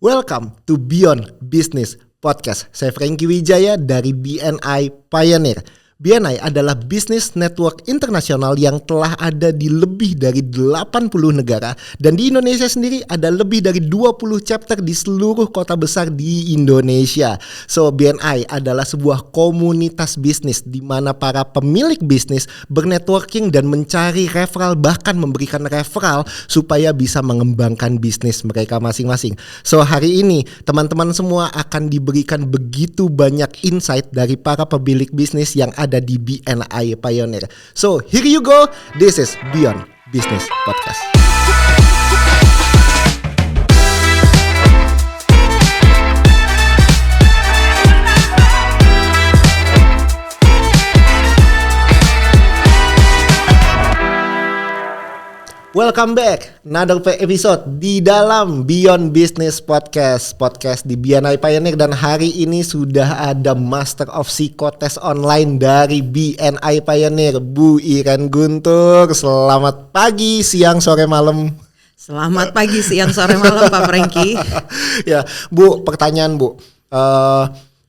Welcome to Beyond Business Podcast. Saya Franky Wijaya dari BNI Pioneer. BNI adalah bisnis network internasional yang telah ada di lebih dari 80 negara dan di Indonesia sendiri ada lebih dari 20 chapter di seluruh kota besar di Indonesia. So BNI adalah sebuah komunitas bisnis di mana para pemilik bisnis bernetworking dan mencari referral, bahkan memberikan referral supaya bisa mengembangkan bisnis mereka masing-masing. So hari ini teman-teman semua akan diberikan begitu banyak insight dari para pemilik bisnis yang ada di BNI Pioneer. So here you go, this is Beyond Business Podcast. Welcome back, another episode di dalam Beyond Business Podcast di BNI Pioneer. Dan hari ini sudah ada Master of Psikotes Online dari BNI Pioneer, Bu Iren Guntur. Selamat pagi, siang, sore, malam. Selamat pagi, siang, sore, malam Pak Franky. Ya, Bu, pertanyaan Bu,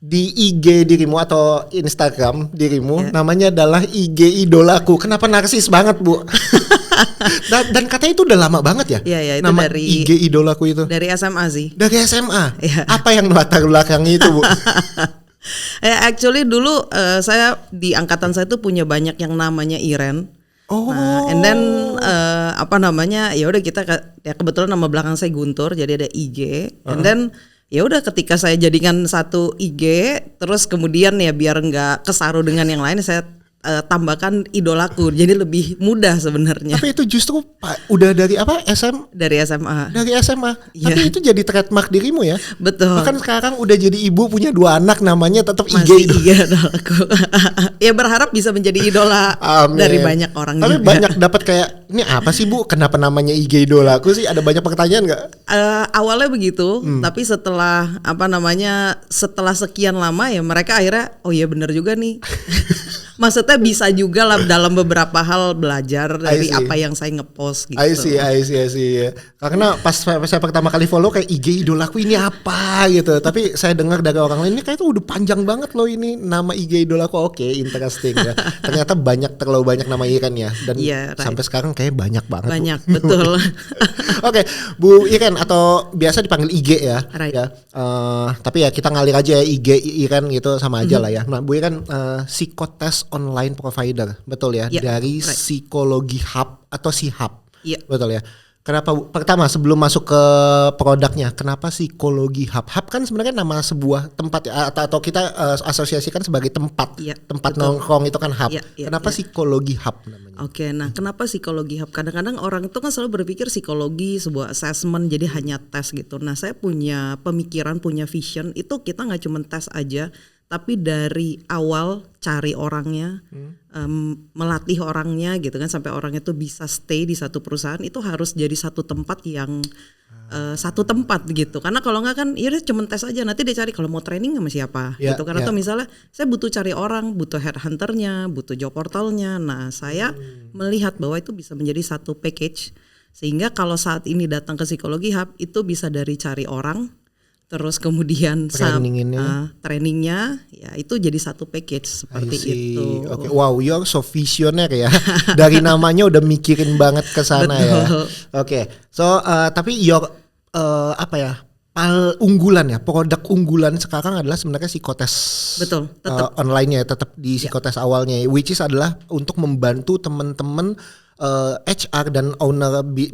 di IG dirimu atau Instagram dirimu namanya adalah IG idolaku. Kenapa narsis banget Bu? Dan katanya itu udah lama banget ya? Iya, itu nama dari IG idolaku itu. Dari SMA sih. Dari SMA? Ya. Apa yang latar belakangnya itu Bu? Actually dulu saya di angkatan saya tuh punya banyak yang namanya Iren. Oh. Nah, and then ya udah kita ya kebetulan nama belakang saya Guntur, jadi ada IG. And then ya udah ketika saya jadikan satu IG, terus kemudian ya biar nggak kesaru dengan yang lain, saya tambahkan idolaku, jadi lebih mudah sebenarnya. Tapi itu justru udah dari apa? Dari SMA. Dari SMA. Yeah. Tapi itu jadi trademark dirimu ya. Betul. Bahkan sekarang udah jadi ibu, punya 2 anak, namanya tetap IG idolaku. Ya berharap bisa menjadi idola dari banyak orang. Tapi juga. banyak dapat kayak, ini apa sih Bu? Kenapa namanya IG idolaku sih? Ada banyak pertanyaan nggak? Awalnya begitu, tapi setelah setelah sekian lama ya mereka akhirnya oh iya benar juga nih. Maksudnya bisa juga lah dalam beberapa hal belajar dari apa yang saya ngepost gitu. I see. Karena pas saya pertama kali follow kayak IG idolaku ini apa gitu. Tapi saya dengar dari orang lain ini kayak itu udah panjang banget loh ini nama IG idolaku. Oke, interesting ya. Ternyata terlalu banyak nama Iren ya. Dan sampai sekarang kayak banyak banget. Banyak, betul. Oke, Bu Iren atau biasa dipanggil IG ya. Right. Ya. Tapi ya kita ngalir aja ya IG Iren gitu sama aja lah ya. Nah, Bu Iren Psikotes Online Provider, betul ya? Dari Psikologi Hub atau Si-Hub, betul ya? Kenapa? Pertama sebelum masuk ke produknya, kenapa Psikologi Hub? Hub kan sebenarnya nama sebuah tempat ya, atau kita asosiasikan sebagai tempat, tempat nongkrong itu kan hub. Kenapa Psikologi Hub namanya? Oke, nah kenapa Psikologi Hub? Kadang-kadang orang itu kan selalu berpikir psikologi sebuah assessment, jadi hanya tes gitu. Nah saya punya pemikiran, punya vision, itu kita nggak cuma tes aja, tapi dari awal cari orangnya, melatih orangnya gitu kan sampai orangnya tuh bisa stay di satu perusahaan, itu harus jadi satu tempat yang satu tempat gitu. Karena kalau nggak kan ya udah cuma tes aja, nanti dia cari kalau mau training sama siapa gitu kan. Atau misalnya saya butuh cari orang, butuh headhunternya, butuh job portalnya. Nah saya melihat bahwa itu bisa menjadi satu package, sehingga kalau saat ini datang ke Psikologi Hub itu bisa dari cari orang, terus kemudian trainingnya ya itu jadi satu package seperti itu. Okay. Wow, you're so visioner ya. Dari namanya udah mikirin banget ke sana ya. Oke. So tapi unggulan ya, produk unggulan sekarang adalah sebenarnya Psikotes. Betul, tetap online-nya tetap di Psikotes awalnya, which is adalah untuk membantu teman-teman HR dan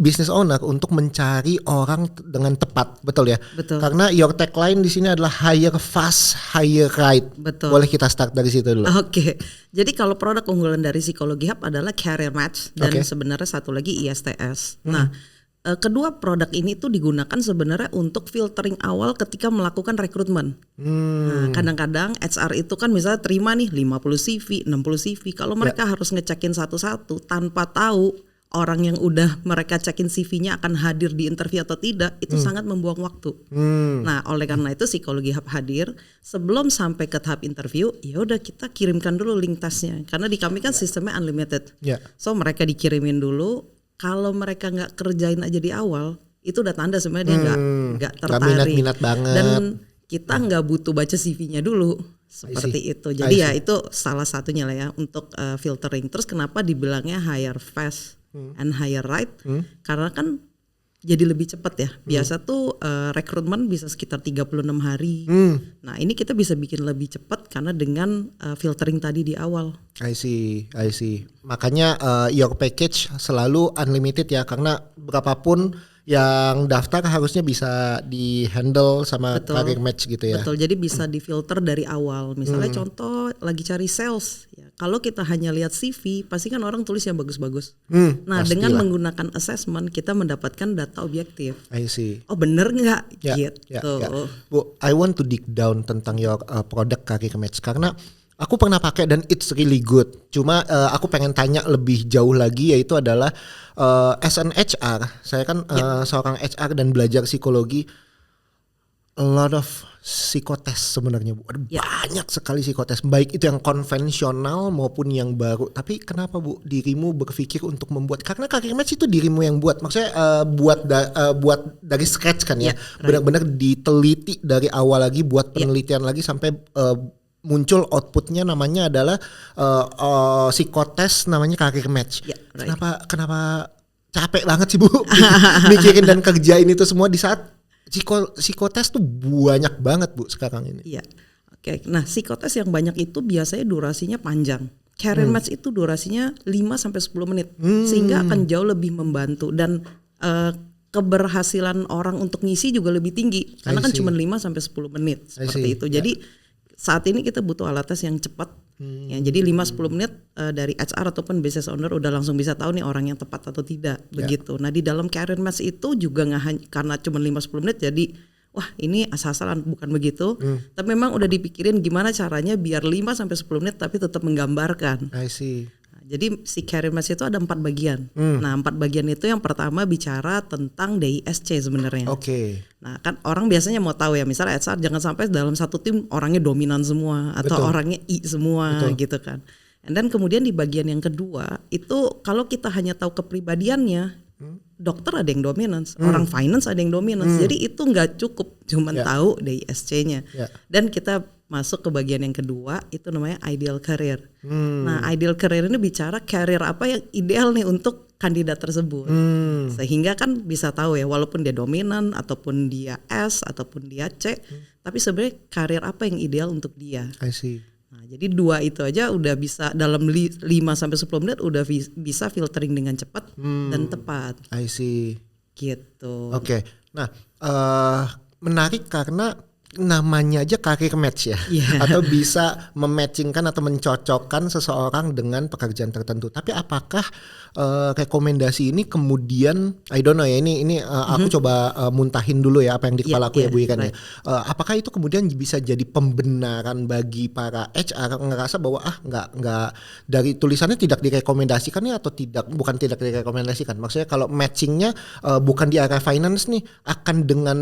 business owner untuk mencari orang dengan tepat, betul ya? Betul. Karena your tagline di sini adalah hire fast, hire right. Betul. Boleh kita start dari situ dulu. Oke. Jadi kalau produk unggulan dari Psikologi Hub adalah Career Match dan sebenarnya satu lagi ISTS. Nah, kedua produk ini tuh digunakan sebenarnya untuk filtering awal ketika melakukan rekrutmen. Nah, kadang-kadang HR itu kan misalnya terima nih 50 CV, 60 CV. Kalau mereka harus ngecekin satu-satu tanpa tahu orang yang udah mereka cekin CV-nya akan hadir di interview atau tidak, itu sangat membuang waktu. Nah, oleh karena itu Psikologi Hub hadir sebelum sampai ke tahap interview. Ya udah kita kirimkan dulu link tesnya. Karena di kami kan sistemnya unlimited. So mereka dikirimin dulu. Kalau mereka nggak kerjain aja di awal, itu udah tanda sebenarnya dia nggak Gak tertarik. minat banget. Dan kita nggak butuh baca CV-nya dulu seperti itu. Jadi ya itu salah satunya lah ya untuk filtering. Terus kenapa dibilangnya hire fast and hire right? Karena kan jadi lebih cepat ya. Biasa tuh rekrutmen bisa sekitar 36 hari. Nah ini kita bisa bikin lebih cepat karena dengan filtering tadi di awal. I see. Makanya your package selalu unlimited ya, karena berapapun yang daftar harusnya bisa di handle sama career match gitu ya. Betul, jadi bisa difilter dari awal. Misalnya contoh lagi cari sales, ya, kalau kita hanya lihat CV, pasti kan orang tulis yang bagus-bagus. Nah, dengan menggunakan assessment kita mendapatkan data objektif. I see. Oh bener nggak? Gitu. Ya. Bu, I want to dig down tentang your product career match karena aku pernah pakai dan it's really good. Cuma aku pengen tanya lebih jauh lagi, yaitu adalah as an HR, saya kan seorang HR dan belajar psikologi, a lot of psikotes sebenarnya Bu. Banyak sekali psikotes, baik itu yang konvensional maupun yang baru. Tapi kenapa Bu dirimu berpikir untuk membuat, karena career match itu dirimu yang buat, maksudnya buat dari scratch kan ya, benar-benar diteliti dari awal lagi, buat penelitian lagi sampai muncul outputnya namanya adalah psikotes namanya career match. Kenapa capek banget sih Bu mikirin dan kerjain itu semua di saat psikotes tuh banyak banget Bu sekarang ini. Iya. Oke. Nah, psikotes yang banyak itu biasanya durasinya panjang. Career match itu durasinya 5 sampai 10 menit. Sehingga akan jauh lebih membantu dan keberhasilan orang untuk ngisi juga lebih tinggi karena kan cuma 5 sampai 10 menit seperti itu. Jadi saat ini kita butuh alat tes yang cepat. Ya, jadi 5-10 menit dari HR ataupun business owner udah langsung bisa tahu nih orang yang tepat atau tidak begitu. Nah di dalam career match itu juga nggak karena cuma 5-10 menit jadi wah ini asal-asalan, bukan begitu. Tapi memang udah dipikirin gimana caranya biar 5-10 menit tapi tetap menggambarkan. I see. Jadi si career match itu ada 4 bagian. Nah 4 bagian itu yang pertama bicara tentang DISC sebenarnya. Oke. Nah kan orang biasanya mau tahu ya, misalnya HR jangan sampai dalam satu tim orangnya dominan semua atau orangnya I semua gitu kan. And then kemudian di bagian yang kedua itu kalau kita hanya tahu kepribadiannya, dokter ada yang dominance, orang finance ada yang dominance. Jadi itu nggak cukup cuman tahu DISC-nya. Dan kita masuk ke bagian yang kedua itu namanya ideal career. Nah ideal career ini bicara career apa yang ideal nih untuk kandidat tersebut. Sehingga kan bisa tahu ya walaupun dia dominan ataupun dia S ataupun dia C, tapi sebenarnya career apa yang ideal untuk dia. I see. Nah, jadi 2 itu aja udah bisa dalam 5 sampai 10 menit udah bisa filtering dengan cepat dan tepat. I see. Gitu. Oke. Nah, menarik karena namanya aja career match ya, atau bisa mematchingkan atau mencocokkan seseorang dengan pekerjaan tertentu. Tapi apakah rekomendasi ini kemudian, I don't know ya, ini aku coba muntahin dulu ya apa yang di kepala aku ya Bu Ikan ya. Apakah itu kemudian bisa jadi pembenaran bagi para HR ngerasa bahwa nggak dari tulisannya tidak direkomendasikan ya, atau bukan tidak direkomendasikan. Maksudnya kalau matchingnya bukan di area finance nih, akan dengan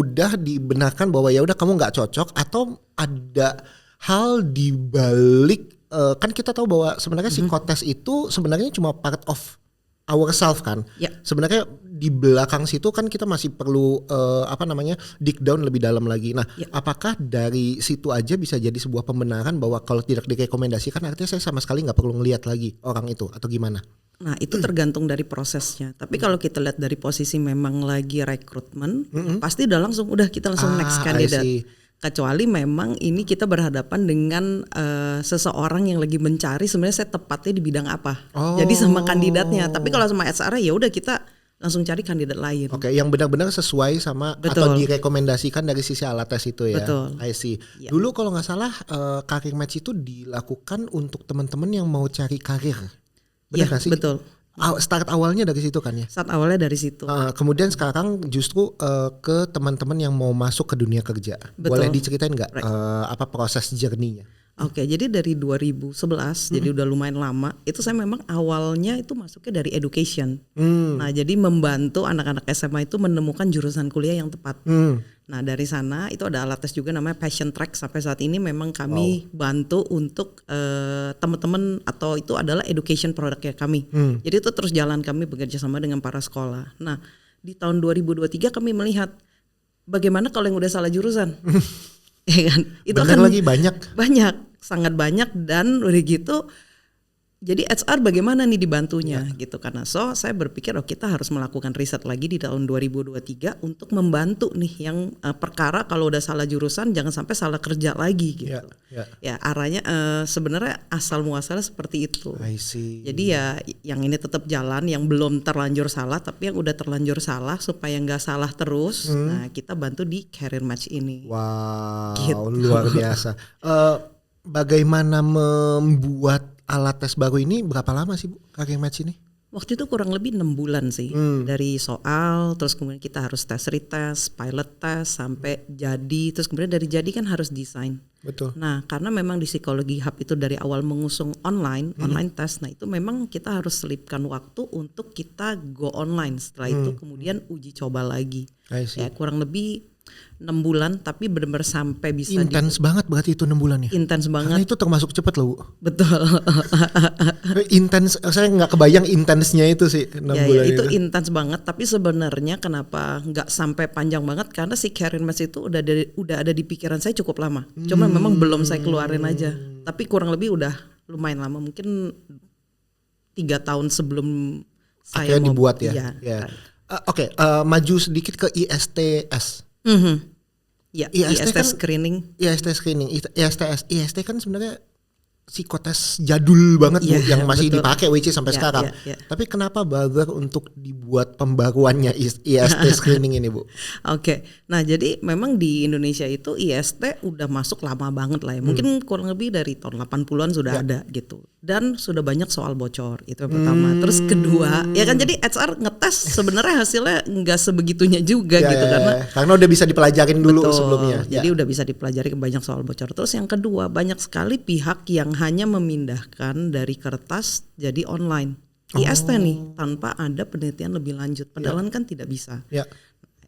mudah dibenarkan bahwa ya udah kamu nggak cocok, atau ada hal di balik kan kita tahu bahwa sebenarnya psikotes itu sebenarnya cuma part of ourselves kan. Sebenarnya di belakang situ kan kita masih perlu dig down lebih dalam lagi. Nah, apakah dari situ aja bisa jadi sebuah pembenaran bahwa kalau tidak direkomendasikan artinya saya sama sekali nggak perlu ngelihat lagi orang itu, atau gimana? Nah itu tergantung dari prosesnya. Tapi kalau kita lihat dari posisi memang lagi rekrutmen, pasti udah kita langsung next kandidat. Kecuali memang ini kita berhadapan dengan seseorang yang lagi mencari sebenarnya saya tepatnya di bidang apa. Jadi sama kandidatnya. Tapi kalau sama HR ya udah kita langsung cari kandidat lain. Oke, yang benar-benar sesuai sama atau direkomendasikan dari sisi alat tes itu ya. Betul. I see. Dulu kalau nggak salah career match itu dilakukan untuk teman-teman yang mau cari karir. Benar nggak sih? Betul. Start awalnya dari situ kan ya? Start awalnya dari situ. Kemudian sekarang justru ke teman-teman yang mau masuk ke dunia kerja. Betul. Boleh diceritain nggak apa proses journey-nya? Oke, jadi dari 2011, jadi udah lumayan lama. Itu saya memang awalnya itu masuknya dari education. Nah, jadi membantu anak-anak SMA itu menemukan jurusan kuliah yang tepat. Nah, dari sana itu ada alat tes juga namanya Passion Track. Sampai saat ini memang kami bantu untuk teman-teman, atau itu adalah education produknya kami. Jadi itu terus jalan, kami bekerja sama dengan para sekolah. Nah, di tahun 2023 kami melihat bagaimana kalau yang udah salah jurusan. Ya kan? Itu bener akan lagi banyak, sangat banyak, dan udah gitu jadi HR bagaimana nih dibantunya gitu. Karena saya berpikir kita harus melakukan riset lagi di tahun 2023 untuk membantu nih yang perkara kalau udah salah jurusan jangan sampai salah kerja lagi gitu. Ya arahnya sebenarnya asal muasalnya seperti itu. I see. Jadi ya yang ini tetap jalan, yang belum terlanjur salah, tapi yang udah terlanjur salah supaya nggak salah terus. Nah, kita bantu di career match ini. Wow, Gitu. luar biasa. Bagaimana membuat alat tes baru ini, berapa lama sih Bu career match ini? Waktu itu kurang lebih 6 bulan sih. Dari soal, terus kemudian kita harus tes retest, pilot test, sampai jadi. Terus kemudian dari jadi kan harus desain. Betul. Nah, karena memang di Psikologi Hub itu dari awal mengusung online test. Nah, itu memang kita harus selipkan waktu untuk kita go online. Setelah itu kemudian uji coba lagi. Ya kurang lebih 6 bulan, tapi benar-benar sampai bisa intens banget berarti itu 6 bulan ya? Intens banget. Karena itu termasuk cepet loh Bu. Betul. Intens, saya nggak kebayang intensnya itu sih 6 bulan itu intens banget. Tapi sebenarnya kenapa nggak sampai panjang banget, karena si career match itu udah ada di pikiran saya cukup lama. Cuma memang belum saya keluarin aja. Tapi kurang lebih udah lumayan lama, mungkin 3 tahun sebelum saya akhirnya dibuat ya. Iya. Oke, maju sedikit ke ISTS. Ya, IST kan, screening. IST screening, IST kan sebenarnya psikotes jadul banget Bu, yang masih betul. dipakai which is sampai sekarang. Tapi kenapa bother untuk dibuat pembaruannya IST screening ini Bu? Oke, nah jadi memang di Indonesia itu IST udah masuk lama banget lah ya. Mungkin kurang lebih dari tahun 80-an sudah ada gitu. Dan sudah banyak soal bocor, itu yang pertama. Terus kedua, ya kan jadi HR ngetes sebenarnya hasilnya nggak sebegitunya juga gitu. Karena udah bisa dipelajarin dulu sebelumnya. Jadi udah bisa dipelajari banyak soal bocor. Terus yang kedua, banyak sekali pihak yang hanya memindahkan dari kertas jadi online. IST nih tanpa ada penelitian lebih lanjut. Padahal kan tidak bisa.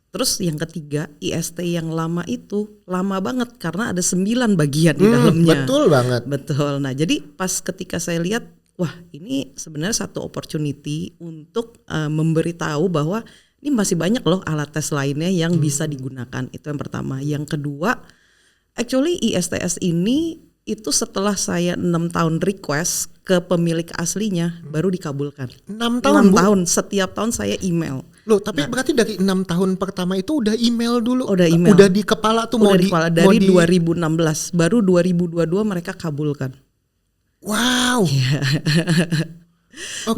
Terus yang ketiga, IST yang lama itu lama banget karena ada 9 bagian di dalamnya. Betul banget. Betul. Nah, jadi pas ketika saya lihat, wah ini sebenarnya satu opportunity untuk memberitahu bahwa ini masih banyak loh alat tes lainnya yang bisa digunakan. Itu yang pertama. Yang kedua, actually ISTS ini itu setelah saya 6 tahun request ke pemilik aslinya baru dikabulkan. 6 tahun 6 tahun, setiap tahun saya email. Loh, tapi berarti dari 6 tahun pertama itu udah email dulu. Udah email. Udah di kepala tuh udah dari 2016, baru 2022 mereka kabulkan. Wow.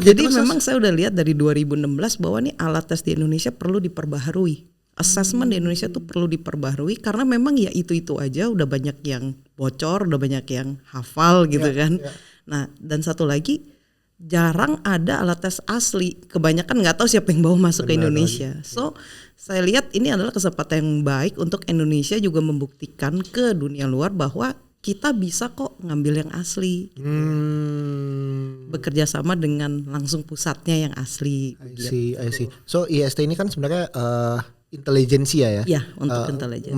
Jadi memang saya udah lihat dari 2016 bahwa nih alat tes di Indonesia perlu diperbaharui. Assessment di Indonesia tuh perlu diperbaharui karena memang ya itu aja udah banyak yang bocor, udah banyak yang hafal gitu kan. Nah, dan satu lagi jarang ada alat tes asli. Kebanyakan nggak tahu siapa yang bawa masuk ke Indonesia. So, saya lihat ini adalah kesempatan yang baik untuk Indonesia juga membuktikan ke dunia luar bahwa kita bisa kok ngambil yang asli. Bekerja sama dengan langsung pusatnya yang asli. I see. So, IST ini kan sebenarnya intelijensia ya. Ya, untuk intelijen.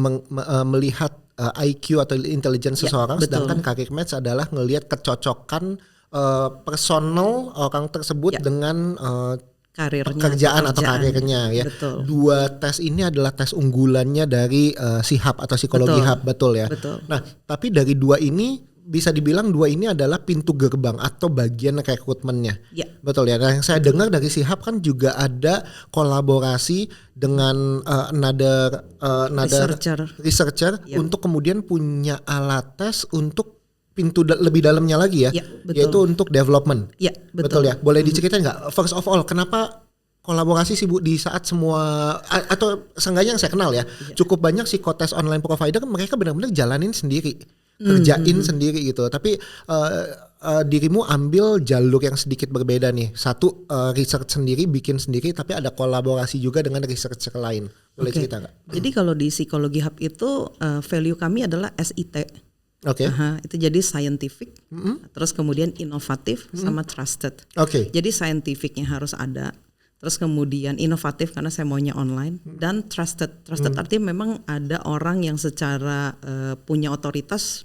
Melihat IQ atau intelligence seseorang, sedangkan career match adalah ngelihat kecocokan personal orang tersebut dengan pekerjaan atau karirnya ya. Betul. Dua tes ini adalah tes unggulannya dari si Hub atau Psikologi Hub, betul ya. Betul. Nah, tapi dari dua ini bisa dibilang dua ini adalah pintu gerbang atau bagian rekrutmennya. Ya. Betul ya. Nah, yang saya dengar dari si Hub kan juga ada kolaborasi dengan another researcher untuk kemudian punya alat tes untuk pintu lebih dalamnya lagi ya, yaitu untuk development. Ya, betul ya. Boleh diceritain nggak? First of all, kenapa kolaborasi sih Bu di saat semua atau seenggaknya yang saya kenal ya, cukup banyak psikotes online provider mereka benar-benar jalanin sendiri, kerjain sendiri gitu. Tapi dirimu ambil jalur yang sedikit berbeda nih. Satu research sendiri, bikin sendiri, tapi ada kolaborasi juga dengan researcher lain. Boleh cerita nggak? Jadi kalau di Psikologi Hub itu value kami adalah SIT. Oke. Itu jadi scientific, terus kemudian inovatif sama trusted. Oke. Jadi scientificnya harus ada, terus kemudian inovatif karena saya maunya online, dan trusted. Trusted artinya memang ada orang yang secara punya otoritas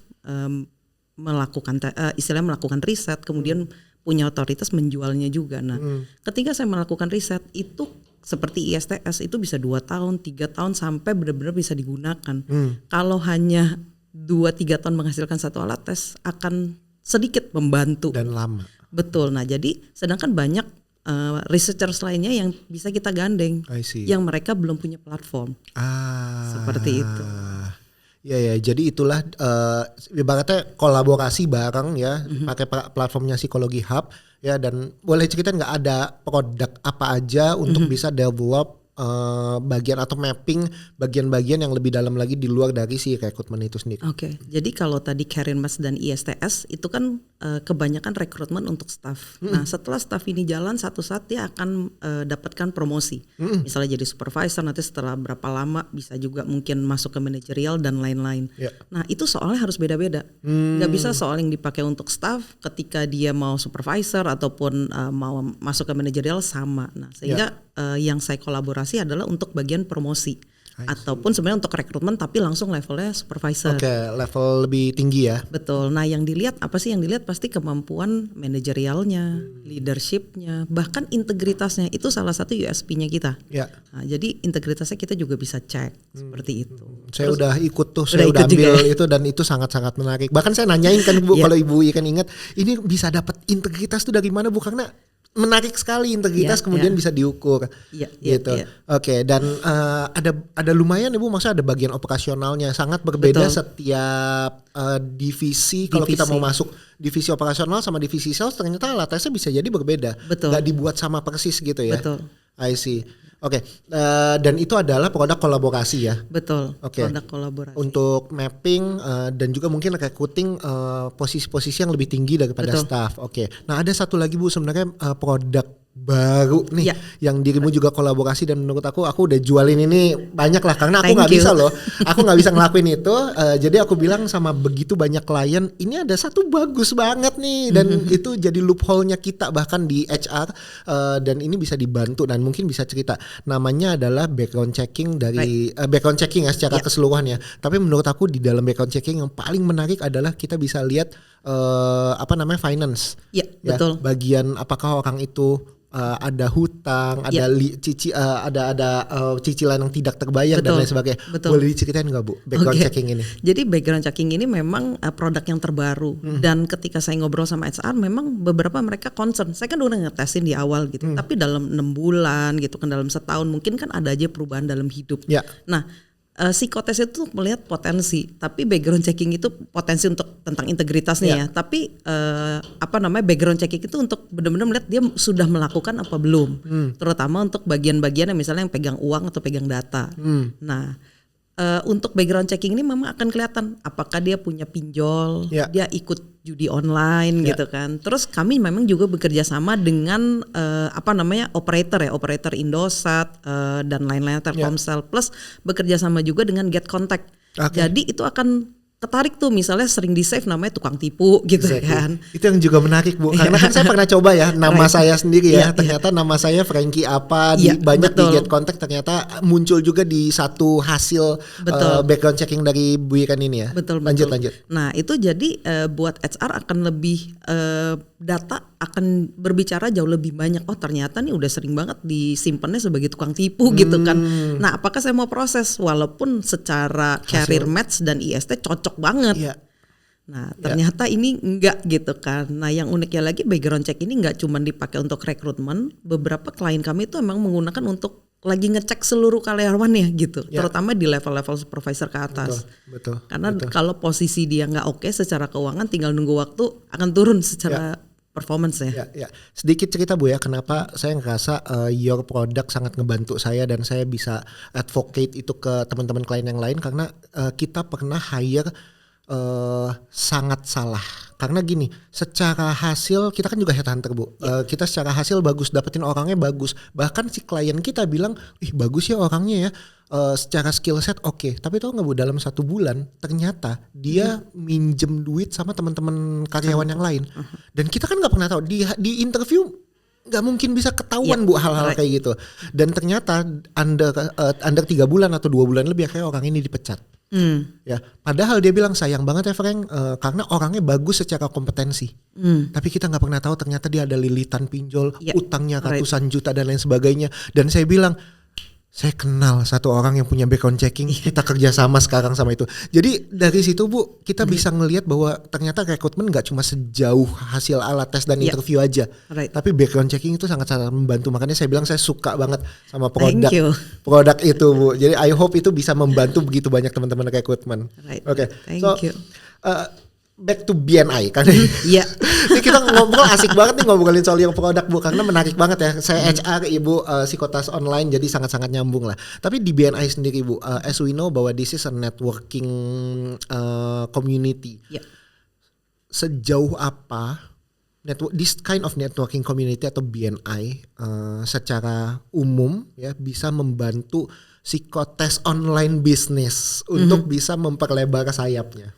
melakukan istilahnya melakukan riset, kemudian punya otoritas menjualnya juga. Nah, ketika saya melakukan riset itu seperti ISTS itu bisa 2 tahun, 3 tahun sampai benar-benar bisa digunakan. Kalau hanya 2-3 tahun menghasilkan satu alat tes akan sedikit membantu. Dan lama. Betul. Nah, jadi sedangkan banyak researchers lainnya yang bisa kita gandeng, yang mereka belum punya platform. Seperti itu. Ya, jadi itulah ibaratnya kolaborasi bareng ya, pakai platformnya Psikologi Hub ya, dan boleh ceritain nggak ada produk apa aja untuk bisa develop bagian atau mapping bagian-bagian yang lebih dalam lagi di luar dari si rekrutmen itu sendiri. Oke, jadi kalau tadi career match dan ISTS itu kan kebanyakan rekrutmen untuk staff. Nah, setelah staff ini jalan, satu saat dia akan dapatkan promosi. Misalnya jadi supervisor, nanti setelah berapa lama bisa juga mungkin masuk ke manajerial dan lain-lain. Nah, itu soalnya harus beda-beda. Nggak bisa soal yang dipakai untuk staff ketika dia mau supervisor ataupun mau masuk ke manajerial sama. Nah, sehingga yang saya kolaborasi adalah untuk bagian promosi ataupun sebenarnya untuk rekrutmen tapi langsung levelnya supervisor. Oke, level lebih tinggi ya. Betul. Nah, yang dilihat apa sih? Yang dilihat pasti kemampuan manajerialnya, leadershipnya, bahkan integritasnya. Itu salah satu USP-nya kita. Nah, jadi integritasnya kita juga bisa cek seperti itu. Saya udah ikut tuh, saya udah ambil itu dan itu sangat-sangat menarik. Bahkan saya nanyain kan Bu, kalau Ibu Ikan ingat, ini bisa dapat integritas tuh dari mana Bu? Karena menarik sekali integritas kemudian bisa diukur gitu. Oke, dan ada lumayan Ibu, maksudnya ada bagian operasionalnya sangat berbeda. Betul. Setiap divisi kalau kita mau masuk divisi operasional sama divisi sales ternyata alat tesnya bisa jadi berbeda. Betul. Gak dibuat sama persis gitu ya. Betul. I see. Oke, dan itu adalah produk kolaborasi ya. Betul. Produk kolaborasi. Untuk mapping dan juga mungkin recruiting posisi-posisi yang lebih tinggi daripada staff. Oke. Nah, ada satu lagi Bu sebenarnya produk baru nih yang dirimu juga kolaborasi, dan menurut aku udah jualin ini banyak lah karena aku nggak bisa loh, aku nggak bisa ngelakuin itu. Jadi aku bilang sama begitu banyak klien, ini ada satu bagus banget nih, dan itu jadi loophole-nya kita bahkan di HR, dan ini bisa dibantu dan mungkin bisa cerita. Namanya adalah background checking dari background checking ya secara keseluruhannya. Tapi menurut aku di dalam background checking yang paling menarik adalah kita bisa lihat finance. Betul. Bagian apakah orang itu ada hutang, ada cicilan yang tidak terbayar dan lain sebagainya. Boleh diceritain nggak Bu background checking ini? Jadi background checking ini memang produk yang terbaru, dan ketika saya ngobrol sama HR memang beberapa mereka concern. Saya kan udah ngetesin di awal gitu, tapi dalam 6 bulan gitu kan, dalam setahun mungkin kan ada aja perubahan dalam hidup. Nah, psikotes itu melihat potensi, tapi background checking itu potensi untuk tentang integritasnya ya. Tapi background checking itu untuk benar-benar melihat dia sudah melakukan apa belum, terutama untuk bagian-bagian yang misalnya yang pegang uang atau pegang data. Nah, untuk background checking ini memang akan kelihatan apakah dia punya pinjol, dia ikut judi online gitu kan. Terus kami memang juga bekerja sama dengan operator Indosat dan lain-lain, Telkomsel, plus bekerja sama juga dengan Get Contact. Jadi itu akan ketarik tuh, misalnya sering di save namanya tukang tipu gitu kan. Itu yang juga menarik Bu, karena kan saya pernah coba ya nama saya sendiri ya, ternyata nama saya Frankie apa banyak di Get Contact, ternyata muncul juga di satu hasil background checking dari Bu Ikan ini ya. Lanjut. Nah, itu jadi buat HR akan lebih data akan berbicara jauh lebih banyak. Oh, ternyata nih udah sering banget disimpannya sebagai tukang tipu gitu kan. Nah, apakah saya mau proses walaupun secara career match dan IST cocok banget. Nah, ternyata ini enggak gitu kan. Nah, yang uniknya lagi background check ini enggak cuma dipakai untuk rekrutmen. Beberapa klien kami itu emang menggunakan untuk lagi ngecek seluruh karyawannya gitu, terutama di level-level supervisor ke atas. Betul. Karena kalau posisi dia nggak oke secara keuangan, tinggal nunggu waktu akan turun secara performance ya. Sedikit cerita Bu ya, kenapa saya ngerasa your product sangat ngebantu saya dan saya bisa advocate itu ke teman-teman klien yang lain, karena kita pernah hire sangat salah Karena gini, secara hasil kita kan juga headhunter Bu. Kita secara hasil bagus, dapetin orangnya bagus. Bahkan si klien kita bilang, ih bagus ya orangnya ya. Secara skill set oke. Tapi tahu nggak Bu, dalam 1 bulan ternyata dia minjem duit sama teman-teman karyawan yang lain. Dan kita kan nggak pernah tahu di interview. Nggak mungkin bisa ketahuan Bu hal-hal kayak gitu. Dan ternyata under 3 bulan atau 2 bulan lebih akhirnya orang ini dipecat. Ya, padahal dia bilang sayang banget ya Frank, karena orangnya bagus secara kompetensi. Tapi kita nggak pernah tahu ternyata dia ada lilitan pinjol, utangnya ratusan juta dan lain sebagainya. Dan saya bilang, saya kenal satu orang yang punya background checking, kita kerja sama sekarang sama itu. Jadi dari situ Bu, kita bisa ngelihat bahwa ternyata rekrutmen nggak cuma sejauh hasil alat tes dan interview aja, tapi background checking itu sangat-sangat membantu. Makanya saya bilang saya suka banget sama produk itu Bu. Jadi I hope itu bisa membantu begitu banyak teman-teman rekrutmen. Oke, so back to BNI karena ini kita ngobrol asik banget nih ngobrolin soal yang produk Bu, karena menarik banget ya. Saya HR, Ibu psikotes online, jadi sangat-sangat nyambung lah. Tapi di BNI sendiri Bu, as we know bahwa this is a networking community. Sejauh apa this kind of networking community atau BNI secara umum ya bisa membantu psikotes online bisnis untuk bisa memperlebar sayapnya?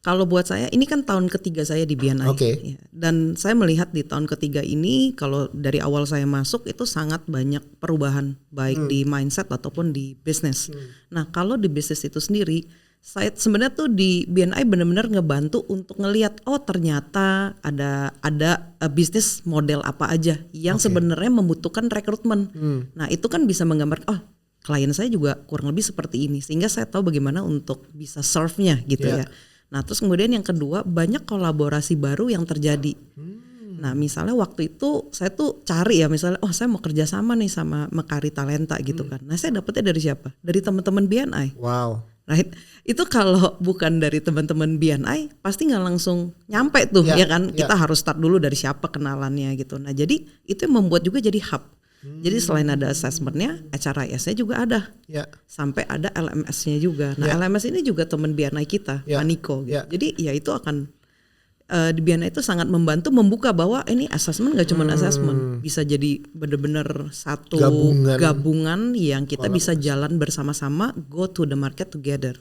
Kalau buat saya ini kan tahun ketiga saya di BNI, ya. Dan saya melihat di tahun ketiga ini kalau dari awal saya masuk itu sangat banyak perubahan baik di mindset ataupun di bisnis. Nah kalau di bisnis itu sendiri, saya sebenarnya tuh di BNI benar-benar ngebantu untuk ngelihat ternyata ada bisnis model apa aja yang sebenarnya membutuhkan rekrutmen. Nah itu kan bisa menggambarkan klien saya juga kurang lebih seperti ini, sehingga saya tahu bagaimana untuk bisa serve-nya gitu ya. Nah terus kemudian yang kedua, banyak kolaborasi baru yang terjadi. Nah misalnya waktu itu saya tuh cari ya, misalnya saya mau kerja sama nih sama Mekari Talenta gitu kan. Nah saya dapetnya dari siapa? Dari teman-teman BNI. Wow. Right? Itu kalau bukan dari teman-teman BNI pasti nggak langsung nyampe tuh ya kan. Kita harus start dulu dari siapa kenalannya gitu. Nah jadi itu yang membuat juga jadi hub. Jadi selain ada assessmentnya, HRIS-nya juga ada, sampai ada LMS-nya juga. Nah LMS ini juga teman BNI kita, Maniko. Gitu. Jadi ya itu akan di BNI itu sangat membantu membuka bahwa ini assessment gak cuma assessment, bisa jadi benar-benar satu gabungan yang kita bisa jalan bersama-sama, go to the market together.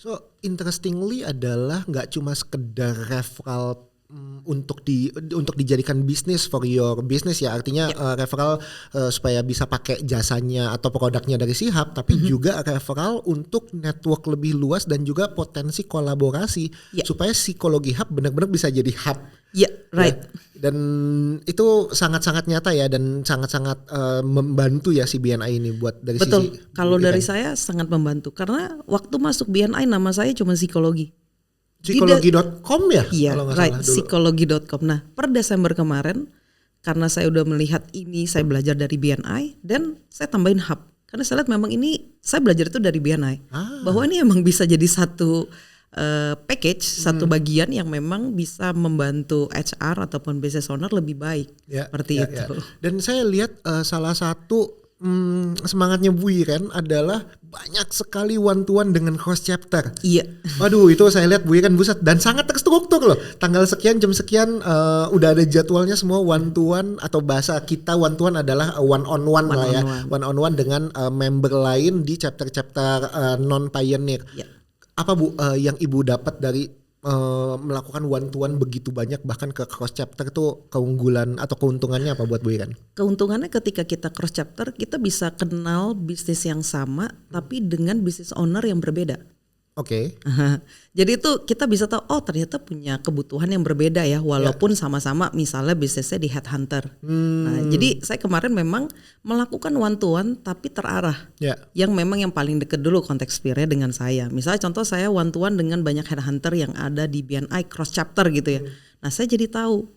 So interestingly adalah gak cuma sekedar referral untuk dijadikan bisnis for your business ya, artinya referral supaya bisa pakai jasanya atau produknya dari si hub, tapi juga referral untuk network lebih luas dan juga potensi kolaborasi supaya psikologi hub benar-benar bisa jadi hub. Dan itu sangat-sangat nyata ya, dan sangat-sangat membantu ya si BNI ini buat dari sisi. Kalau dari kan? saya sangat membantu karena waktu masuk BNI nama saya cuma psikologi. Psikologi.com ya? Iya, psikologi.com. Nah, per Desember kemarin karena saya udah melihat ini, saya belajar dari BNI dan saya tambahin hub. Karena saya lihat memang ini saya belajar itu dari BNI. Bahwa ini emang bisa jadi satu package, satu bagian yang memang bisa membantu HR ataupun business owner lebih baik. Seperti itu. Dan saya lihat salah satu semangatnya Bu Iren adalah banyak sekali one to one dengan cross chapter. Waduh itu saya lihat Bu Iren buset, dan sangat terstruktur loh. Tanggal sekian jam sekian udah ada jadwalnya semua one to one, atau bahasa kita one to one adalah one on one lah ya. One on one dengan member lain di chapter-chapter non pioneer. Apa Bu yang Ibu dapat dari melakukan one to one begitu banyak bahkan ke cross chapter itu keunggulan atau keuntungannya apa buat Bu Iren? Keuntungannya ketika kita cross chapter kita bisa kenal bisnis yang sama tapi dengan bisnis owner yang berbeda. Jadi itu kita bisa tahu ternyata punya kebutuhan yang berbeda ya, walaupun sama-sama misalnya bisnisnya di headhunter. Nah, jadi saya kemarin memang melakukan one to one tapi terarah. Yang memang yang paling dekat dulu konteks peer-nya dengan saya. Misalnya contoh saya one to one dengan banyak headhunter yang ada di BNI cross chapter gitu ya. Nah, saya jadi tahu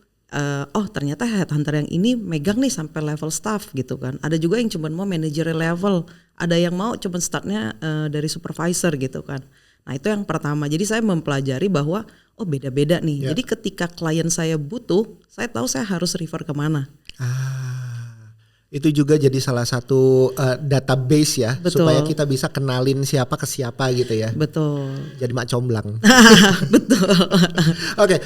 ternyata headhunter yang ini megang nih sampai level staff gitu kan. Ada juga yang cuma mau managerial level, ada yang mau cuma startnya dari supervisor gitu kan. Nah itu yang pertama, jadi saya mempelajari bahwa beda-beda nih. Jadi ketika klien saya butuh, saya tahu saya harus refer kemana. Itu juga jadi salah satu database ya, Betul. supaya kita bisa kenalin siapa ke siapa gitu ya. Betul. Jadi mak comblang. Betul. Oke,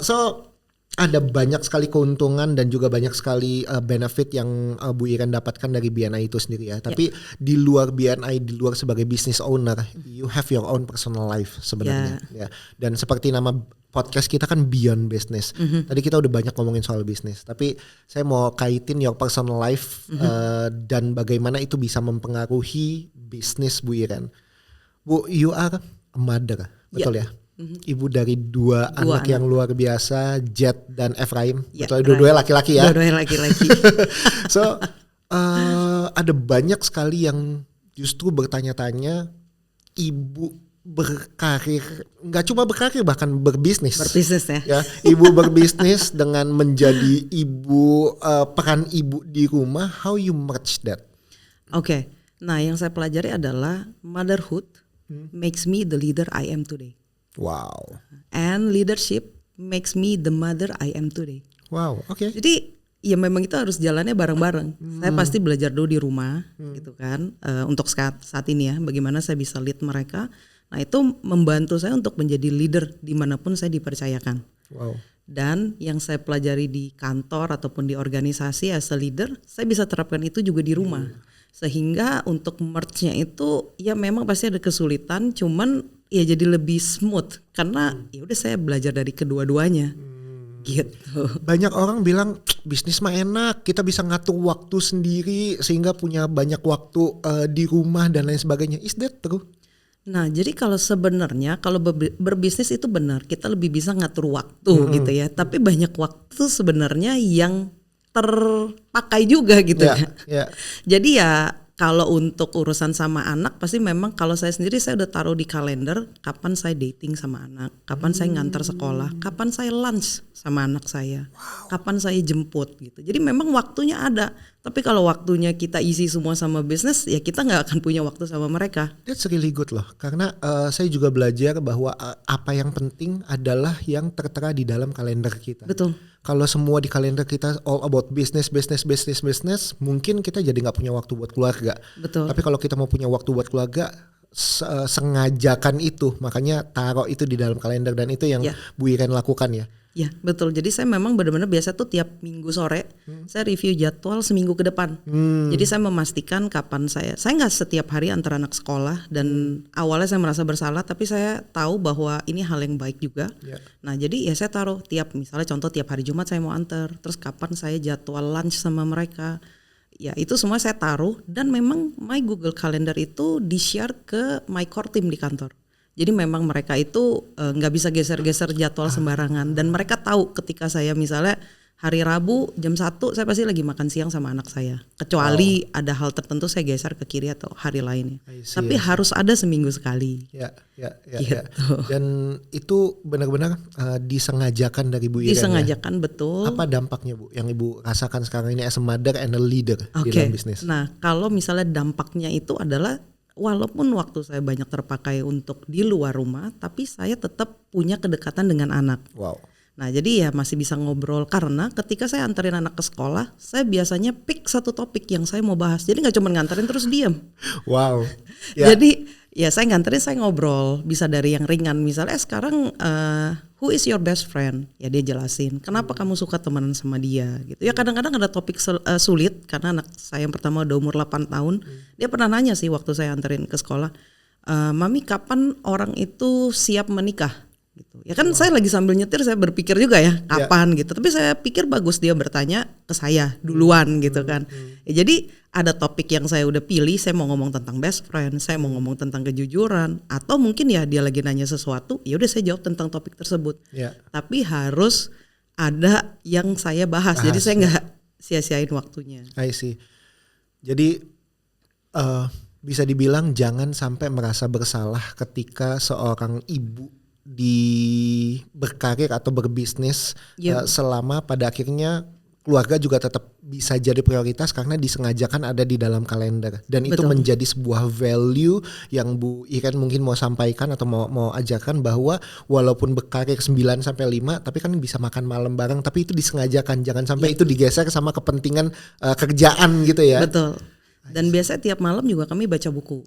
so ada banyak sekali keuntungan dan juga banyak sekali benefit yang Bu Iren dapatkan dari BNI itu sendiri ya. Tapi di luar BNI, di luar sebagai business owner, you have your own personal life sebenarnya. Ya. Dan seperti nama podcast kita kan Beyond Business. Tadi kita udah banyak ngomongin soal bisnis, tapi saya mau kaitin your personal life dan bagaimana itu bisa mempengaruhi bisnis Bu Iren. Bu, you are a mother, betul ya? Ibu dari dua anak yang luar biasa, Jet dan Ephraim. Betul, dua-duanya laki-laki ya? Dua-duanya laki-laki. So, ada banyak sekali yang justru bertanya-tanya, ibu berkarir, nggak cuma berkarir, bahkan berbisnis. Berbisnis ya. Ibu berbisnis dengan menjadi ibu, peran ibu di rumah. How you merge that? Oke. Nah, yang saya pelajari adalah motherhood makes me the leader I am today. Wow. And leadership makes me the mother I am today. Wow. Oke. Jadi ya memang itu harus jalannya bareng-bareng. Saya pasti belajar dulu di rumah, gitu kan. Untuk saat ini ya, bagaimana saya bisa lead mereka. Nah, itu membantu saya untuk menjadi leader dimanapun saya dipercayakan. Wow. Dan yang saya pelajari di kantor ataupun di organisasi as a leader, saya bisa terapkan itu juga di rumah. Sehingga untuk merge-nya itu ya memang pasti ada kesulitan, cuman ya jadi lebih smooth karena ya udah saya belajar dari kedua-duanya. Gitu. Banyak orang bilang bisnis mah enak, kita bisa ngatur waktu sendiri sehingga punya banyak waktu di rumah dan lain sebagainya. Is that true? Nah, jadi kalau sebenarnya kalau berbisnis itu benar, kita lebih bisa ngatur waktu gitu ya. Tapi banyak waktu sebenarnya yang terpakai juga gitu ya. Jadi ya kalau untuk urusan sama anak pasti memang kalau saya sendiri saya udah taruh di kalender kapan saya dating sama anak, kapan saya ngantar sekolah, kapan saya lunch sama anak saya, kapan saya jemput gitu. Jadi memang waktunya ada. Tapi kalau waktunya kita isi semua sama bisnis, ya kita nggak akan punya waktu sama mereka. That's really good loh, karena saya juga belajar bahwa apa yang penting adalah yang tertera di dalam kalender kita. Betul. Kalau semua di kalender kita all about business, mungkin kita jadi nggak punya waktu buat keluarga. Betul. Tapi kalau kita mau punya waktu buat keluarga, sengajakan itu, makanya taruh itu di dalam kalender dan itu yang Bu Iren lakukan ya. Ya betul, jadi saya memang benar-benar biasa tuh tiap minggu sore saya review jadwal seminggu ke depan. Jadi saya memastikan kapan saya nggak setiap hari antar anak sekolah dan awalnya saya merasa bersalah tapi saya tahu bahwa ini hal yang baik juga. Nah jadi ya saya taruh misalnya contoh tiap hari Jumat saya mau antar, terus kapan saya jadwal lunch sama mereka. Ya itu semua saya taruh dan memang my Google Calendar itu di-share ke my core team di kantor. Jadi memang mereka itu nggak bisa geser-geser jadwal sembarangan dan mereka tahu ketika saya misalnya hari Rabu jam 1 saya pasti lagi makan siang sama anak saya. Kecuali ada hal tertentu saya geser ke kiri atau hari lainnya. Tapi harus ada seminggu sekali. Ya. Gitu. Dan itu benar-benar disengajakan dari Bu Iren. Disengajakan betul. Apa dampaknya Bu yang Ibu rasakan sekarang ini as a mother and a leader di dalam bisnis? Nah kalau misalnya dampaknya itu adalah walaupun waktu saya banyak terpakai untuk di luar rumah, tapi saya tetap punya kedekatan dengan anak. Wow. Nah jadi ya masih bisa ngobrol karena ketika saya anterin anak ke sekolah, saya biasanya pick satu topik yang saya mau bahas. Jadi nggak cuma nganterin terus diam. Wow. Jadi ya saya nganterin, saya ngobrol. Bisa dari yang ringan, misalnya sekarang who is your best friend? Ya dia jelasin kenapa kamu suka temenan sama dia gitu. Ya kadang-kadang ada topik sulit karena anak saya yang pertama udah umur 8 tahun. Dia pernah nanya sih waktu saya anterin ke sekolah, Mami kapan orang itu siap menikah? Gitu. Ya kan saya lagi sambil nyetir saya berpikir juga ya kapan gitu. Tapi saya pikir bagus dia bertanya ke saya duluan gitu kan. Ya, jadi ada topik yang saya udah pilih, saya mau ngomong tentang best friend, saya mau ngomong tentang kejujuran, atau mungkin ya dia lagi nanya sesuatu, ya udah saya jawab tentang topik tersebut. Tapi harus ada yang saya bahas. Jadi saya nggak sia-siain waktunya. I see. Jadi bisa dibilang jangan sampai merasa bersalah ketika seorang ibu berkarir atau berbisnis selama pada akhirnya keluarga juga tetap bisa jadi prioritas karena disengajakan ada di dalam kalender. Dan itu menjadi sebuah value yang Bu Iren mungkin mau sampaikan atau mau ajarkan bahwa walaupun berkarir 9 sampai 5 tapi kan bisa makan malam bareng, tapi itu disengajakan, jangan sampai itu digeser sama kepentingan kerjaan gitu ya. Betul. Dan biasanya tiap malam juga kami baca buku.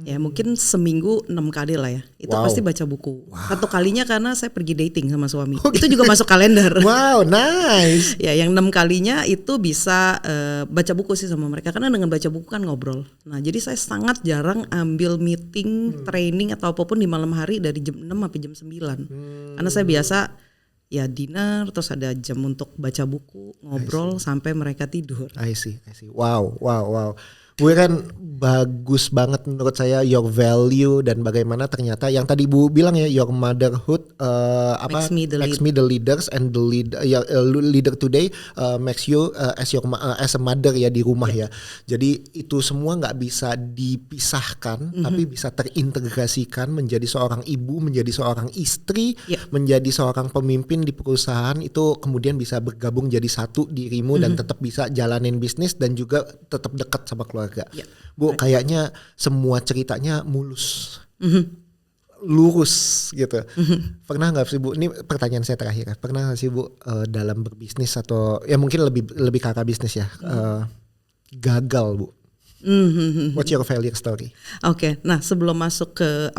Ya mungkin seminggu 6 kali lah ya. Itu pasti baca buku. Satu kalinya karena saya pergi dating sama suami. Itu juga masuk kalender. Wow, nice. Ya yang 6 kalinya itu bisa baca buku sih sama mereka. Karena dengan baca buku kan ngobrol. Nah jadi saya sangat jarang ambil meeting, training atau apapun di malam hari dari jam 6 sampai jam 9. Karena saya biasa ya dinner, terus ada jam untuk baca buku, ngobrol sampai mereka tidur. I see. Wow. Gue kan bagus banget menurut saya your value dan bagaimana ternyata yang tadi Bu bilang ya, your motherhood makes me the leaders and the leader today makes you as a mother ya di rumah ya. Jadi itu semua nggak bisa dipisahkan, tapi bisa terintegrasikan menjadi seorang ibu, menjadi seorang istri, menjadi seorang pemimpin di perusahaan, itu kemudian bisa bergabung jadi satu dirimu dan tetap bisa jalanin bisnis dan juga tetap dekat sama keluarga. Bu, kayaknya semua ceritanya mulus, lurus gitu. Pernah nggak sih Bu? Ini pertanyaan saya terakhir. Pernah nggak sih Bu dalam berbisnis atau ya mungkin lebih ke arah bisnis ya, gagal Bu? What's your failure story? Oke, nah sebelum masuk ke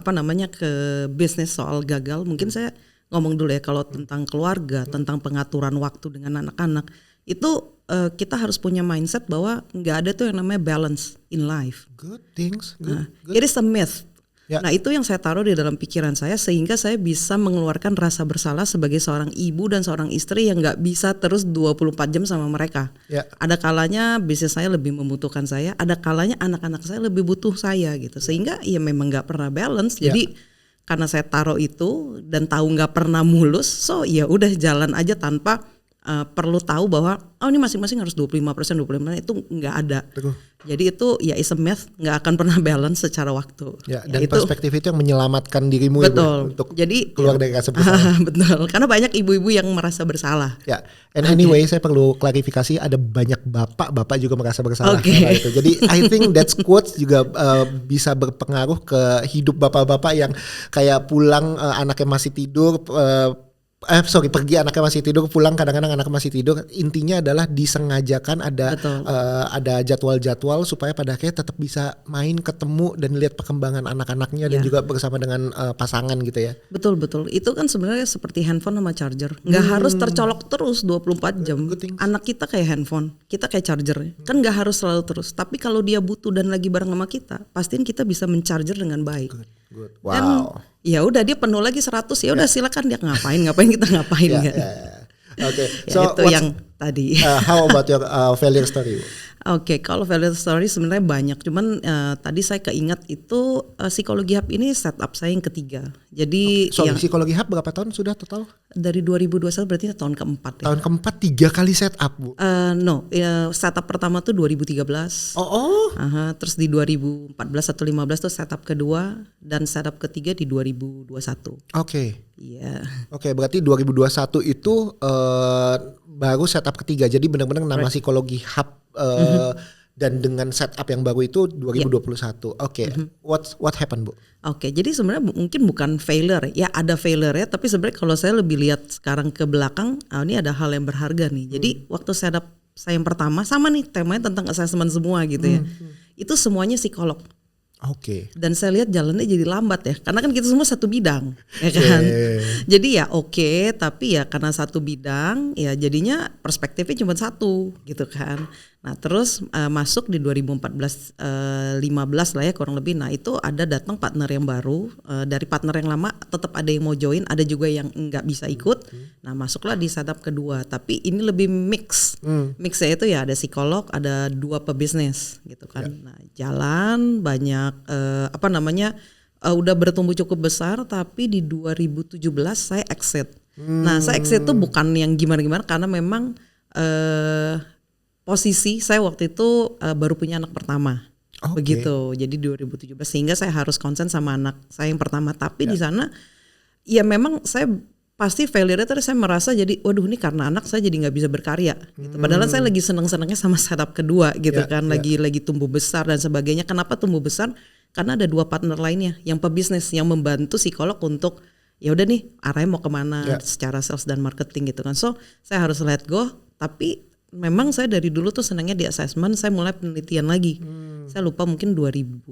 ke bisnis soal gagal, mungkin saya ngomong dulu ya kalau tentang keluarga, tentang pengaturan waktu dengan anak-anak itu. Kita harus punya mindset bahwa nggak ada tuh yang namanya balance in life. Good things. Good. It is a myth. Yeah. Nah itu yang saya taruh di dalam pikiran saya sehingga saya bisa mengeluarkan rasa bersalah sebagai seorang ibu dan seorang istri yang nggak bisa terus 24 jam sama mereka. Yeah. Ada kalanya bisnis saya lebih membutuhkan saya, ada kalanya anak-anak saya lebih butuh saya gitu. Sehingga ya memang nggak pernah balance. Jadi karena saya taruh itu dan tahu nggak pernah mulus, so ya udah jalan aja tanpa perlu tahu bahwa ini masing-masing harus 25% itu nggak ada. Betul. Jadi itu ya is a myth, nggak akan pernah balance secara waktu. Ya, dan itu, perspektif itu yang menyelamatkan dirimu betul. Untuk jadi keluar dari rasa bersalah. Betul, karena banyak ibu-ibu yang merasa bersalah. Ya, and anyway saya perlu klarifikasi, ada banyak bapak juga merasa bersalah. Itu. Jadi I think that quotes juga bisa berpengaruh ke hidup bapak-bapak yang kayak pulang anaknya masih tidur. Pergi anaknya masih tidur, pulang kadang-kadang anaknya masih tidur. Intinya adalah disengajakan ada jadwal-jadwal supaya pada akhirnya tetap bisa main, ketemu dan lihat perkembangan anak-anaknya dan juga bersama dengan pasangan gitu ya. Betul. Itu kan sebenarnya seperti handphone sama charger. Nggak harus tercolok terus 24 jam. Anak kita kayak handphone, kita kayak charger. Kan nggak harus selalu terus. Tapi kalau dia butuh dan lagi bareng sama kita, pastiin kita bisa men-charger dengan baik. Good. Wow. Dan ya udah dia penuh lagi 100, ya udah silakan dia ngapain kita ngapain kan. Oke. So itu yang tadi. How about your failure story? Oke, kalau failure story sebenarnya banyak. Cuman tadi saya keingat itu Psikologi Hub ini setup saya yang ketiga. Jadi Psikologi Hub berapa tahun sudah total? Dari 2021 berarti tahun keempat. Tahun keempat 3 kali setup Bu? Setup pertama tuh 2013. Terus di 2014 atau 15 tuh setup kedua dan setup ketiga di 2021. Oke. Iya. Oke, berarti 2021 itu baru setup ketiga. Jadi benar-benar nama Psikologi Hub dan dengan setup yang baru itu 2021. Oke. What happened Bu? Oke, jadi sebenarnya mungkin bukan failure ya, ada failure ya, tapi sebenarnya kalau saya lebih lihat sekarang ke belakang, ini ada hal yang berharga nih. Jadi waktu setup saya yang pertama sama nih temanya tentang assessment semua gitu ya. Itu semuanya psikolog. Oke. Dan saya lihat jalannya jadi lambat ya, karena kan kita semua satu bidang, ya kan. Jadi ya tapi ya karena satu bidang, ya jadinya perspektifnya cuma satu, gitu kan. Nah terus masuk di 2014-15 lah ya kurang lebih. Nah itu ada datang partner yang baru, dari partner yang lama tetap ada yang mau join, ada juga yang nggak bisa ikut. Nah masuklah di setup kedua, tapi ini lebih mix. Mixnya itu ya ada psikolog, ada 2 pebisnis gitu kan. Nah jalan banyak udah bertumbuh cukup besar, tapi di 2017 saya exit. Nah saya exit tuh bukan yang gimana-gimana, karena memang posisi saya waktu itu baru punya anak pertama. Begitu. Jadi 2017 sehingga saya harus konsen sama anak saya yang pertama, tapi di sana ya memang saya pasti failure tadi saya merasa jadi waduh ini karena anak saya jadi nggak bisa berkarya gitu. Padahal saya lagi seneng-senengnya sama setup kedua gitu kan, lagi tumbuh besar dan sebagainya. Kenapa tumbuh besar? Karena ada 2 partner lainnya yang pebisnis yang membantu psikolog untuk ya udah nih arahnya mau kemana secara sales dan marketing gitu kan. So saya harus let go, tapi memang saya dari dulu tuh senangnya di assessment, saya mulai penelitian lagi. Saya lupa mungkin 2018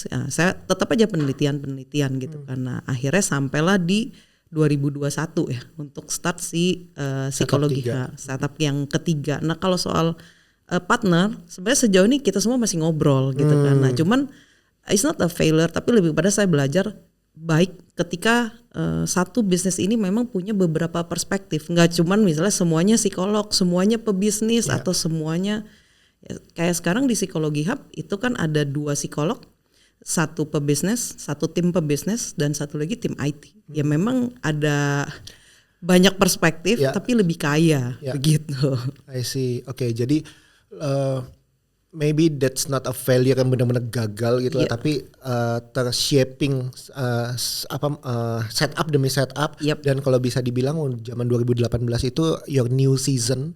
ya, saya tetap aja penelitian gitu. Karena akhirnya sampailah di 2021 ya untuk start si psikologi startup yang ketiga. Nah kalau soal partner sebenarnya sejauh ini kita semua masih ngobrol gitu kan. Nah cuman it's not a failure tapi lebih pada saya belajar baik ketika satu bisnis ini memang punya beberapa perspektif, nggak cuman misalnya semuanya psikolog, semuanya pebisnis atau semuanya kayak sekarang di Psikologi Hub itu kan ada 2 psikolog, 1 pebisnis, 1 tim pebisnis dan 1 lagi tim IT. Ya memang ada banyak perspektif tapi lebih kaya begitu. I see. Oke, jadi maybe that's not a failure yang benar-benar gagal gitu lah, tapi tershaping setup demi setup dan kalau bisa dibilang zaman 2018 itu your new season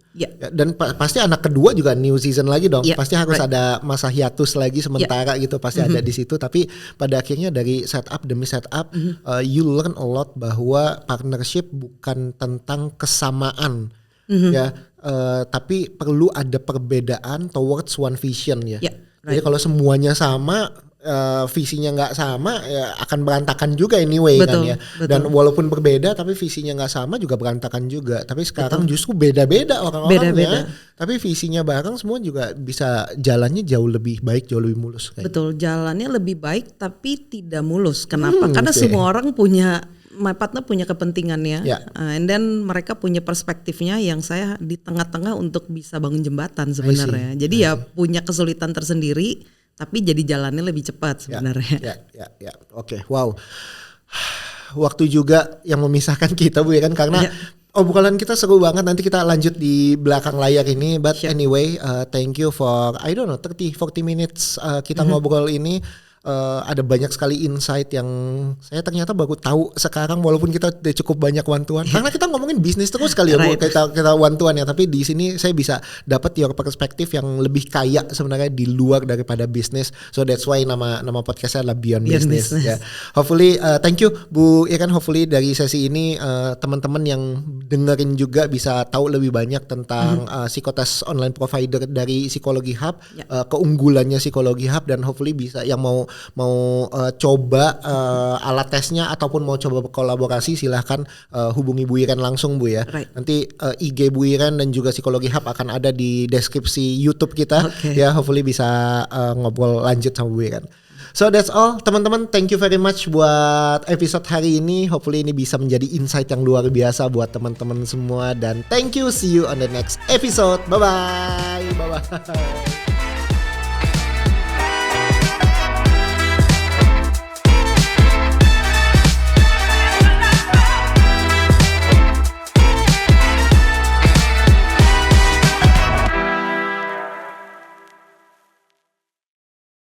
dan pasti anak kedua juga new season lagi dong, pasti harus ada masa hiatus lagi sementara gitu, pasti ada di situ, tapi pada akhirnya dari setup demi setup you learn a lot bahwa partnership bukan tentang kesamaan tapi perlu ada perbedaan towards one vision ya. Jadi kalau semuanya sama, visinya nggak sama, ya akan berantakan juga anyway kan ya. Dan walaupun berbeda, tapi visinya nggak sama juga berantakan juga. Tapi sekarang justru beda-beda orang-orangnya, tapi visinya bareng, semua juga bisa jalannya jauh lebih baik, jauh lebih mulus. Betul, jalannya lebih baik tapi tidak mulus. Kenapa? Karena semua orang punya my partner punya kepentingannya, and then mereka punya perspektifnya yang saya di tengah-tengah untuk bisa bangun jembatan sebenarnya. Jadi ya punya kesulitan tersendiri, tapi jadi jalannya lebih cepat sebenarnya. Oke, wow. Waktu juga yang memisahkan kita Bu ya kan, karena obrolan kita seru banget. Nanti kita lanjut di belakang layar ini. But anyway, thank you for 30-40 minutes kita ngobrol ini. Ada banyak sekali insight yang saya ternyata baru tahu sekarang, walaupun kita udah cukup banyak one-to-one karena kita ngomongin bisnis terus kali ya Bu, kita one-to-one ya, tapi di sini saya bisa dapat your perspektif yang lebih kaya sebenarnya di luar daripada bisnis. So that's why nama podcastnya adalah Beyond Business. Ya. Hopefully thank you Bu Iren, hopefully dari sesi ini teman-teman yang dengerin juga bisa tahu lebih banyak tentang psikotes online provider dari Psikologi Hub, keunggulannya Psikologi Hub, dan hopefully bisa yang mau coba alat tesnya ataupun mau coba kolaborasi, silahkan hubungi Bu Iren langsung Bu ya. Nanti IG Bu Iren dan juga Psikologi Hub akan ada di deskripsi YouTube kita ya, hopefully bisa ngobrol lanjut sama Bu Iren. So that's all teman-teman, thank you very much buat episode hari ini. Hopefully ini bisa menjadi insight yang luar biasa buat teman-teman semua, dan thank you, see you on the next episode. Bye bye.